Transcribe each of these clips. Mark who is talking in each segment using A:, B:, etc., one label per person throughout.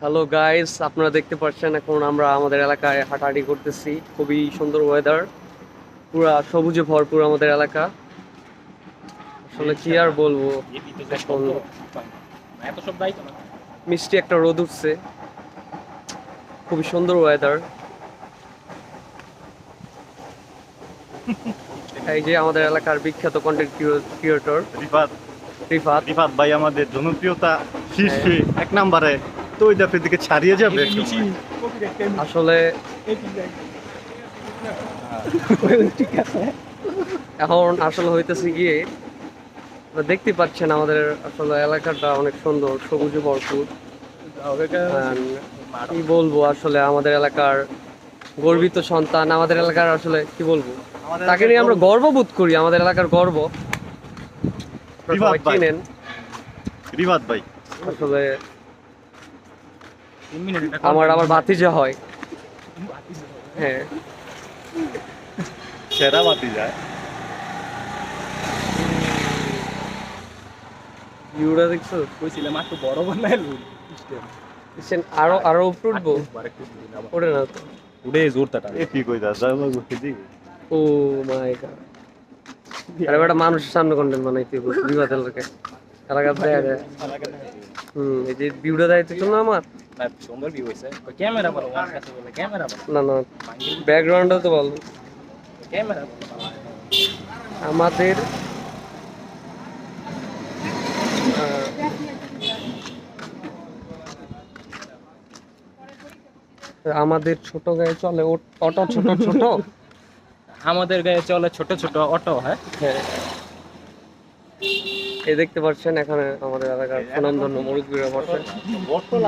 A: Hello guys, আপনারা দেখতে পাচ্ছেন এখন আমরা আমাদের এলাকায় হাঁটাহাঁটি করতেছি। খুবই সুন্দর ওয়েদার, পুরা সবুজে ভরপুর আমাদের এলাকা। আসলে কি আর বলবো, এখন মিষ্টি একটা রোদ উঠছে, খুবই সুন্দর ওয়েদার। এই যে আমাদের এলাকার বিখ্যাত কন্টেন্ট ক্রিয়েটর
B: রিফাত
A: রিফাত।
B: রিফাত ভাই আমাদের জনপ্রিয়তা শীর্ষে এক নম্বরে, তো ওই দাপের দিকে ছাড়িয়ে যাবে
A: আসলে এখন আসলে হইতেছে গিয়ে দেখতে পাচ্ছেন আমাদের আসলে এলাকাটা অনেক সুন্দর, সবুজে ভরপুর। And কি বলবো, আসলে আমাদের এলাকার গর্বিত সন্তান, আমাদের এলাকার আসলে কি বলবো, তাকে নিয়ে আমরা গর্ববোধ করি, আমাদের এলাকার গর্ব। আপনারা সবাই
B: রিফাত ভাই।
A: চিনেন
B: রিফাত ভাই
A: আসলে। আমার আবার ভাতিজা হয়। হ্যাঁ,
B: সেরা বাতি যায়।
A: ভিউটা দেখছো?
C: কইছিলাম একটু বড় বানাইলো
A: দেখছেন, আরো আরো উপরে উঠবো, ওঠে না তো।
C: উড়ে জোরটা টানে
B: এ কি কই দা যাও গুছি দি
A: ও মাই গড, আরে বেটা মানুষের সামনে কন্টেন্ট বানাইতে বিবাদ এলাকার দেয়। এই যে ভিউটা দেয় তো না আমার,
C: না সুন্দর ভিউ হইছে ক্যামেরা ভালো আমার কাছে বলে ক্যামেরা ভালো
A: না না ব্যাকগ্রাউন্ডটাও তো ভালো।
C: ক্যামেরা
A: আমাদের আমাদের ছোট গায়ে চলে অটো, ছোট ছোট।
C: আমাদের গায়ে চলে ছোট ছোট অটো। হ্যাঁ
A: হ্যাঁ, এই দেখতে পাচ্ছেন এখানে আমাদের এলাকার সুনামধন্য মুরব্বীরা বসে।
B: বটতলা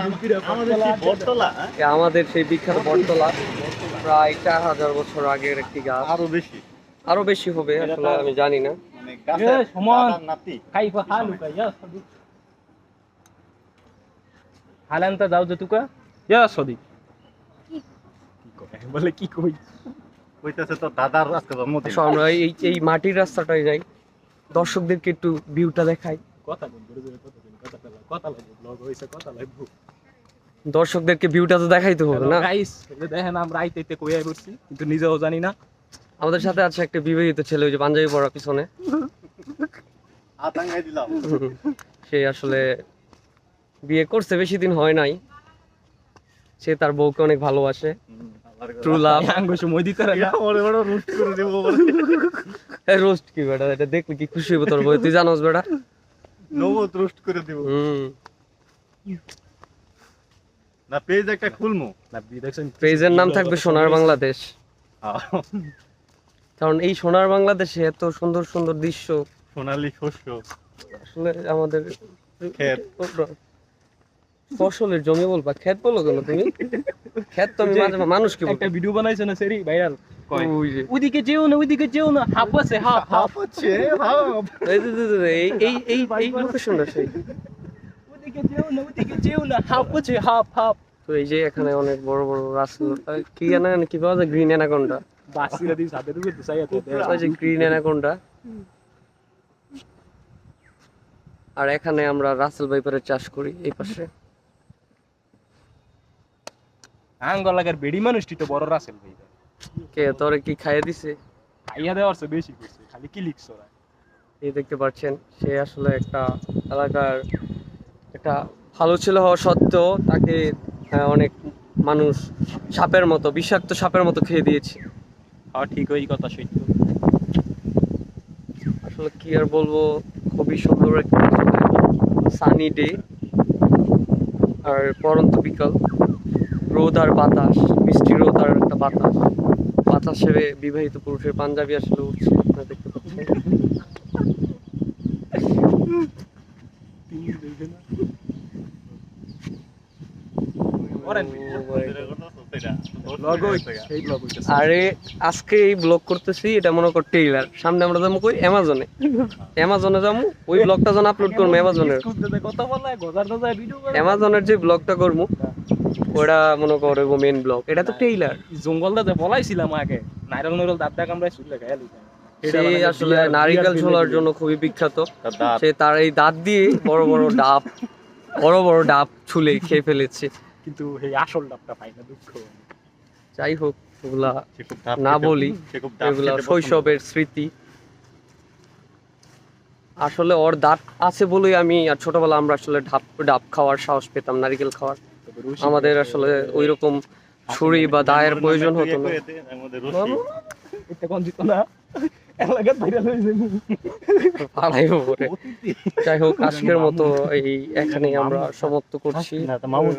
B: আমাদের কি বটতলা
A: এ আমাদের সেই বিখ্যাত বটতলা, প্রায় 4000 বছর আগের একটি গাছ। আরো বেশি হবে, আসলে আমি জানি না।
B: মানে গাছের
C: সমান।
B: দাদার নাতি।
C: কাইফা হালুকা ইয়া সাদিক হালান্তা দাও যে তুকা ইয়া সাদিক কি কয় বলে কি কই
B: কইতাছে তো দাদার আজকে জন্মদিন।
A: আসলে আমরা এই মাটির রাস্তাটায় যাই, দর্শকদেরকে একটু ভিউটা দেখাই।
C: কথা বল কথা লাগবে ব্লগ হইছে কথা লাগবে
A: দর্শকদেরকে ভিউটা তো দেখাইতে হবে না।
C: গাইস দেখেন আমরা আইতে কইয়াই বলছি কিন্তু নিজেও জানি না।
A: আমাদের সাথে আছে একটা বিবাহিত ছেলে, ওই যে পাঞ্জাবি পরা পিছনে।
B: আতাঙ্গাই দিলাম।
A: সে আসলে বিয়ে করছে, বেশি দিন হয় নাই। সে তার বউকে অনেক ভালোবাসে, ট্রু লাভ।
C: আঙ্গ সময় দিতে রে
B: ইয়া ওরে বড় রুস্ট করে দেব বলে।
A: রোস্ট কি বেটা, এটা দেখলে কি খুশি হইব তোর বউ, তুই জানোস বেটা।
B: নগদ রোস্ট করে দেব। না পেজ একটা খুলমু।
C: না দেখছেন
A: পেজের নাম থাকবে সোনার বাংলাদেশ, কারণ এই সোনার বাংলাদেশে এত সুন্দর সুন্দর দৃশ্য।
B: সোনালী শস্য
A: আসলে আমাদের
B: ক্ষেত।
A: ফসলের জমি বলবা, ক্ষেত বলো কেন তুমি? ক্ষেত তো আমি মাঝে মাঝে মানুষকে বলবো।
C: একটা ভিডিও বানাইছে না সেরি ভাইরাল কয়
A: ওই যে
C: ওইদিকে যেও না হাফ আছে হাফ হাফ
B: হচ্ছে হাফ।
A: এই লোকেশনটা সেই।
C: ওইদিকে যেও না হাফ আছে হাফ হাফ
A: তো এই যে এখানে অনেক বড় বড় রাস্তা, কি জানেন কি পাওয়া যায়? Green anaconda.
C: বাসিরা দিন সাথে দুটো দুসাইয়াতে
A: ওই যে গ্রিন অ্যানাকোন্ডা। আর এখানে আমরা রাসেল ভাইপারের চাষ করি এই পাশে।
C: আঙ্গলাগার বেড়ি মানুষটি তো বড় রাসেল ভাই
A: কে তোরে কি খাইয়ে দিছে?
C: খাইয়া দেওয়ার চেয়ে বেশি করছে খালি কি লিখছ ওরা
A: এই দেখতে পাচ্ছেন, সে আসলে একটা এলাকার একটা ভালো ছেলে হওয়া সত্ত্বেও তাকে অনেক মানুষ সাপের মতো, বিষাক্ত সাপের মতো খেয়ে দিয়েছে।
C: হ্যাঁ ঠিক ওই কথা সত্য।
A: আসলে কি আর বলবো, খুবই সুন্দর একটা সানি ডে, আর পরন্ত বিকাল, রোদ আর বাতাস, মিষ্টি রোদ আর একটা বাতাস। বাতাসে বিবাহিত পুরুষের পাঞ্জাবি আসলে উঠছে, আপনারা দেখতে পাচ্ছেন। আরে আজকে এই ব্লগ করতেছি, এটা মনে কর টেইলার। সামনে আমরা যাবো কই? অ্যামাজনে। অ্যামাজনে যাবো, ওই ব্লগটা যখন আপলোড করবো অ্যামাজনের,
C: কথা বলে গজার গজার ভিডিও করে
A: অ্যামাজনের যে ব্লগটা করবো ওটা মনে করো মেন ব্লগ। এটা তো টেইলার।
C: জঙ্গলটাতে বলাইছিলাম আগে নাইরল নাইরল দাঁত দাগ আমরা শুনলে গায়ে লিখা
A: সে আসলে নারিকেল ছোলার জন্য খুবই বিখ্যাত। সে তার এই দাঁত দিয়ে বড় বড় ডাব ছুলে খেয়ে ফেলেছে।
C: কিন্তু এই আসল ডাবটা পাই না, দুঃখ।
A: যাই হোক, ওগুলা
B: সে খুব ডাব
A: না
B: খেতে-
A: বলি,
B: সে খুব ডাব
A: এগুলা
B: খেতে পছন্দ করে।
A: শৈশবের স্মৃতি। আসলে ওর দাঁত আছে বলেই আমি আর ছোটবেলা আমরা আসলে ডাব খাওয়ার সাহস পেতাম, নারকেল খাওয়ার।
C: তবে রসিক
A: আমাদের
C: আছে,
A: আসলে ওইরকম ছুরি বা দায়ের
B: মেম্বরের
A: প্রয়োজন
B: নামে
A: হতো
B: একটু
A: না।
B: ইয়ে করে দে, এর মধ্যে রশি।
C: এটা কোন দিত না, এলাকার ভাইরাল হয়ে যাবে।
A: পাড়াইও পরে।
C: অতীতে।
A: যাই হোক, আজকের মতো এই এখানেই আমরা সমাপ্ত করছি।
B: না, তা মামু